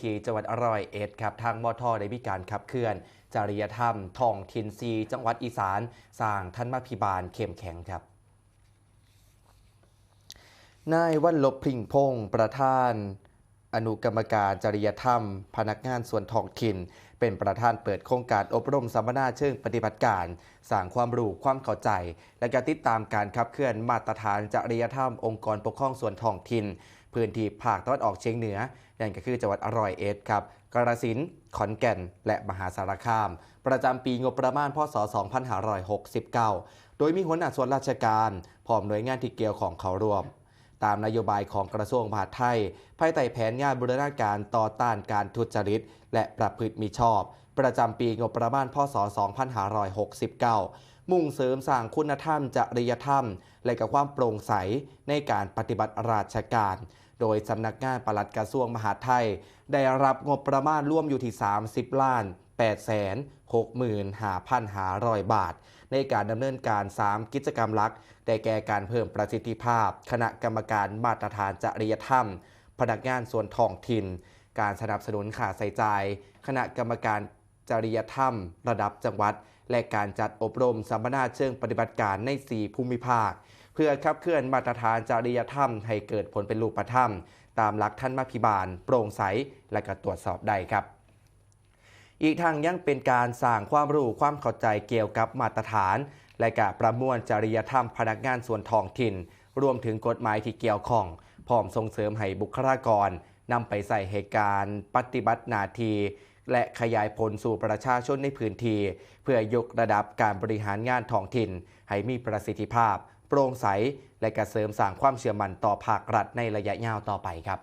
ที่จังหวัด101ครับทางมทได้มีการขับเคลื่อนจริยธรรมท้องถิ่นซีจังหวัดอีสานสร้างธรรมาภิบาลเข้มแข็งครับนายวัลลบพริ้งพงศ์ประธานอนุกรรมการจริยธรรมพนักงานส่วนท้องถิ่นเป็นประธานเปิดโครงการอบรมสัมมนาเชิงปฏิบัติการสร้างความรู้ความเข้าใจและการติดตามการขับเคลื่อนมาตรฐานจริยธรรมองค์กรปกครองส่วนท้องถิ่นพื้นที่ภาคตะวันออกเฉียงเหนือนั่นก็คือจังหวัด101ครับกาฬสินธุ์ขอนแก่นและมหาสารคามประจำปีงบประมาณพ.ศ. 2569โดยมีหัวหน้าส่วนราชการพร้อมหน่วยงานที่เกี่ยวข้องเข้าร่วมตามนโยบายของกระทรวงมหาดไทยภายใต้แผนงานบูรณาการต่อต้านการทุจริตและประพฤติมิชอบประจำปีงบประมาณพ.ศ. 2569มุ่งเสริมสร้างคุณธรรมจริยธรรมและกับความโปร่งใสในการปฏิบัติราชการโดยสำนักงานปลัดกระทรวงมหาดไทยได้รับงบประมาณร่วมอยู่ที่30,865,500 บาทในการดำเนินการ3กิจกรรมหลักได้แก่การเพิ่มประสิทธิภาพคณะกรรมการมาตรฐานจริยธรรมพนักงานส่วนท้องถิ่นการสนับสนุนค่าใช้จ่ายคณะกรรมการจริยธรรมระดับจังหวัดและการจัดอบรมสัมมนาเชิงปฏิบัติการใน4ภูมิภาคเพื่อขับเคลื่อนมาตรฐานจริยธรรมให้เกิดผลเป็นรูปธรรมตามหลักธรรมาภิบาลโปร่งใสและก็ตรวจสอบได้ครับอีกทางยังเป็นการสร้างความรู้ความเข้าใจเกี่ยวกับมาตรฐานและการประมวลจริยธรรมพนักงานส่วนท้องถิ่นรวมถึงกฎหมายที่เกี่ยวข้องพร้อมส่งเสริมให้บุคลากรนำไปใส่เหตุการณ์ปฏิบัติหน้าที่และขยายผลสู่ประชาชนในพื้นที่เพื่อยกระดับการบริหารงานท้องถิ่นให้มีประสิทธิภาพโปร่งใสและกระเสริมสร้างความเชื่อมั่นต่อภาครัฐในระยะยาวต่อไปครับ